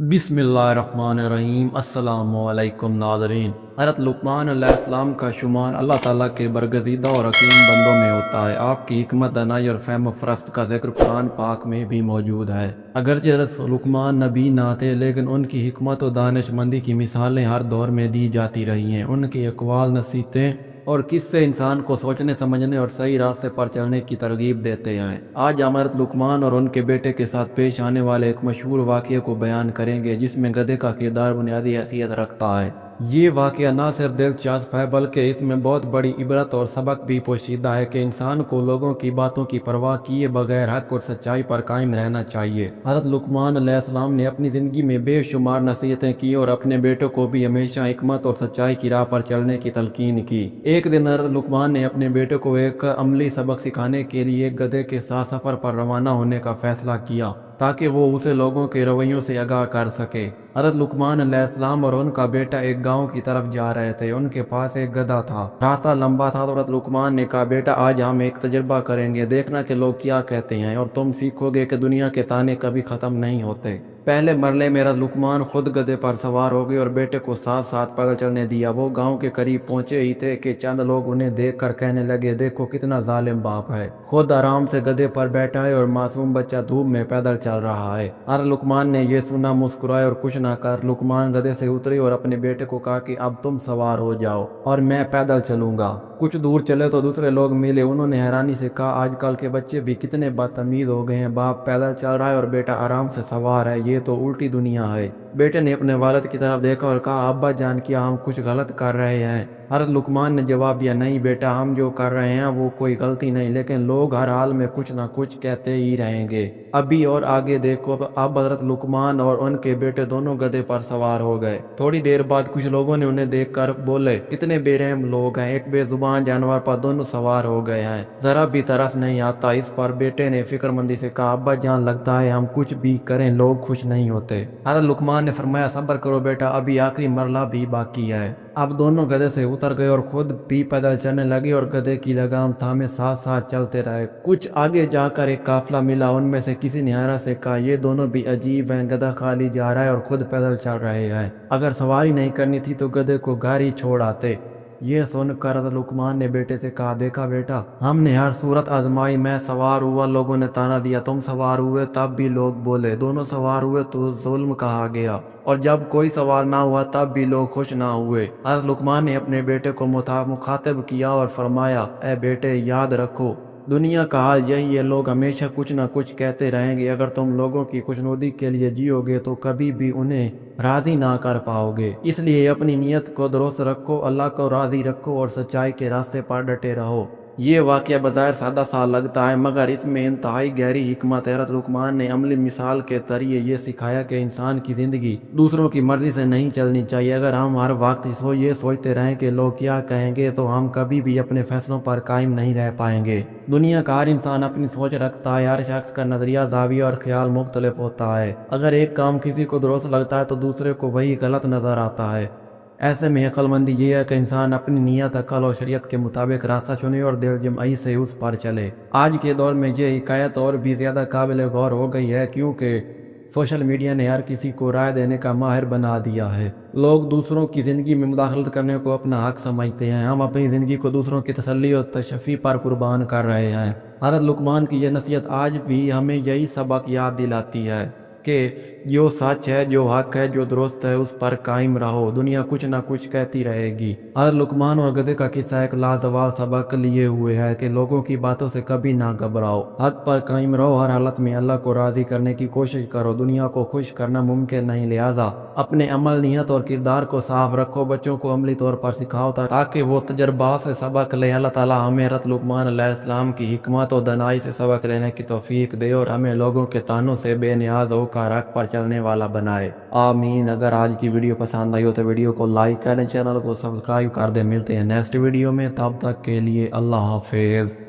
बिस्मिल्लाहिर्रहमानिर्रहीम। अस्सलामु अलैकुम नाज़रीन। हज़रत लुक़मान अलैहिस्सलाम का शुमार अल्लाह ताला के बरगज़ीदा और हकीम बंदों में होता है। आपकी हिकमत, दानाई और फ़हम फ़रस्त का ज़िक्र कुरान पाक में भी मौजूद है। अगरचे हज़रत लुक़मान नबी ना थे, लेकिन उनकी हिकमत और दानिशमंदी की मिसालें हर दौर में दी जाती रही हैं। उनके अक़वाल, नसीहतें और किससे इंसान को सोचने, समझने और सही रास्ते पर चलने की तरगीब देते हैं। आज हम हज़रत लुक़मान और उनके बेटे के साथ पेश आने वाले एक मशहूर वाक़ये को बयान करेंगे, जिसमें गधे का किरदार बुनियादी हैसियत रखता है। ये वाक़या न सिर्फ दिलचस्प है, बल्कि इसमें बहुत बड़ी इबरत और सबक भी पोशीदा है कि इंसान को लोगों की बातों की परवाह किए बगैर हक और सच्चाई पर कायम रहना चाहिए। हज़रत लुक़मान अलैहिस्सलाम ने अपनी ज़िंदगी में बेशुमार नसीहतें की और अपने बेटों को भी हमेशा हिकमत और सच्चाई की राह पर चलने की तलकीन की। एक दिन हज़रत लुक़मान ने अपने बेटे को एक अमली सबक सिखाने के लिए एक गधे के साथ सफ़र पर रवाना होने का फ़ैसला किया, ताकि वो उसे लोगों के रवैयों से आगाह कर सके। हज़रत लुक़मान अलैहिस्सलाम और उनका बेटा एक गांव की तरफ जा रहे थे। उनके पास एक गधा था। रास्ता लंबा था तो हज़रत लुक़मान ने कहा, बेटा आज हम एक तजुर्बा करेंगे, देखना कि लोग क्या कहते हैं और तुम सीखोगे कि दुनिया के ताने कभी ख़त्म नहीं होते। पहले मरले में हज़रत लुक़मान खुद गधे पर सवार हो गए और बेटे को साथ साथ पैदल चलने दिया। वो गांव के करीब पहुंचे ही थे कि चंद लोग उन्हें देखकर कहने लगे, देखो कितना जालिम बाप है, खुद आराम से गधे पर बैठा है और मासूम बच्चा धूप में पैदल चल रहा है। हज़रत लुक़मान ने यह सुना, मुस्कुराए और कुछ ना कर लुक़मान गधे से उतरे और अपने बेटे को कहा कि अब तुम सवार हो जाओ और मैं पैदल चलूंगा। कुछ दूर चले तो दूसरे लोग मिले। उन्होंने हैरानी से कहा, आजकल के बच्चे भी कितने बदतमीज हो गए हैं, बाप पैदल चल रहा है और बेटा आराम से सवार है, ये तो उल्टी दुनिया है। बेटे ने अपने वालिद की तरफ देखा और कहा, अब्बा जान, क्या हम कुछ गलत कर रहे हैं? हज़रत लुक़मान ने जवाब दिया, नहीं बेटा, हम जो कर रहे हैं वो कोई गलती नहीं, लेकिन लोग हर हाल में कुछ ना कुछ कहते ही रहेंगे। अभी और आगे देखो। अब हज़रत लुक़मान और उनके बेटे दोनों गधे पर सवार हो गए। थोड़ी देर बाद कुछ लोगों ने उन्हें देखकर बोले, कितने बेरहम लोग हैं, एक बेजुबान जानवर पर दोनों सवार हो गए हैं, जरा भी तरस नहीं आता। इस पर बेटे ने फिक्रमंदी से कहा, अब्बा जान, लगता है हम कुछ भी करें लोग खुश नहीं होते। हज़रत लुक़मान ने फरमाया, सब्र करो बेटा, अभी आखिरी मरला भी बाकी है। अब दोनों गधे से उतर गए और खुद भी पैदल चलने लगे और गधे की लगाम थामे साथ साथ चलते रहे। कुछ आगे जाकर एक काफिला मिला। उनमें से किसी ने हैरत से कहा, ये दोनों भी अजीब हैं, गधा खाली जा रहा है और खुद पैदल चल रहे हैं, अगर सवारी नहीं करनी थी तो गधे को घर ही छोड़ आते। ये सुनकर हज़रत लुक़मान ने बेटे से कहा, देखा बेटा, हमने हर सूरत आजमाई, मैं सवार हुआ, लोगों ने ताना दिया, तुम सवार हुए तब भी लोग बोले, दोनों सवार हुए तो जुल्म कहा गया, और जब कोई सवार ना हुआ तब भी लोग खुश ना हुए। हज़रत लुक़मान ने अपने बेटे को मुखातिब किया और फरमाया, ए बेटे, याद रखो, दुनिया का हाल यही है, लोग हमेशा कुछ ना कुछ कहते रहेंगे। अगर तुम लोगों की खुशनुदी के लिए जियोगे तो कभी भी उन्हें राज़ी ना कर पाओगे। इसलिए अपनी नीयत को दुरुस्त रखो, अल्लाह को राज़ी रखो और सच्चाई के रास्ते पर डटे रहो। ये वाक़या बज़ाहिर सादा सा लगता है, मगर इसमें इंतहाई गहरी हिकमत है। हज़रत लुक़मान ने अमली मिसाल के ज़रिए ये सिखाया कि इंसान की ज़िंदगी दूसरों की मर्ज़ी से नहीं चलनी चाहिए। अगर हम हर वक्त ये सोचते रहें कि लोग क्या कहेंगे, तो हम कभी भी अपने फैसलों पर कायम नहीं रह पाएंगे। दुनिया का हर इंसान अपनी सोच रखता है, हर शख्स का नज़रिया, ज़ाविया और ख्याल मुख्तलिफ होता है। अगर एक काम किसी को दुरुस्त लगता है तो दूसरे को वही गलत नज़र आता है। ऐसे में अक्लमंदी ये है कि इंसान अपनी नीयत, अकल और शरीयत के मुताबिक रास्ता चुने और दिलजमई से उस पर चले। आज के दौर में ये हिकायत और भी ज़्यादा काबिल गौर हो गई है, क्योंकि सोशल मीडिया ने हर किसी को राय देने का माहिर बना दिया है। लोग दूसरों की ज़िंदगी में मुदाखलत करने को अपना हक समझते हैं। हम अपनी ज़िंदगी को दूसरों की तसल्ली और तशफ़ी पर कुर्बान कर रहे हैं। हज़रत लुक़मान की यह नसीहत आज भी हमें यही सबक याद दिलाती है कि जो सच है, जो हक है, जो दुरुस्त है, उस पर कायम रहो, दुनिया कुछ ना कुछ कहती रहेगी। हज़रत लुक़मान और गधे का किस्सा एक लाजवाब सबक लिए हुए है कि लोगों की बातों से कभी ना घबराओ, हक पर कायम रहो, हर हालत में अल्लाह को राज़ी करने की कोशिश करो। दुनिया को खुश करना मुमकिन नहीं, लिहाजा अपने अमल, नीयत और किरदार को साफ रखो। बच्चों को अमली तौर पर सिखाओ ताकि वो तजर्बा से सबक ले। अल्लाह ताला हमें हज़रत लुक़मान अलैहिस्सलाम की हिकमत और दनाई से सबक लेने की तौफीक दे और हमें लोगों के तानों से बेनियाज होकर हक पर चलने वाला बनाए। आमीन। अगर आज की वीडियो पसंद आई हो तो वीडियो को लाइक करें, चैनल को सब्सक्राइब कर दें। मिलते हैं नेक्स्ट वीडियो में, तब तक के लिए अल्लाह हाफिज़।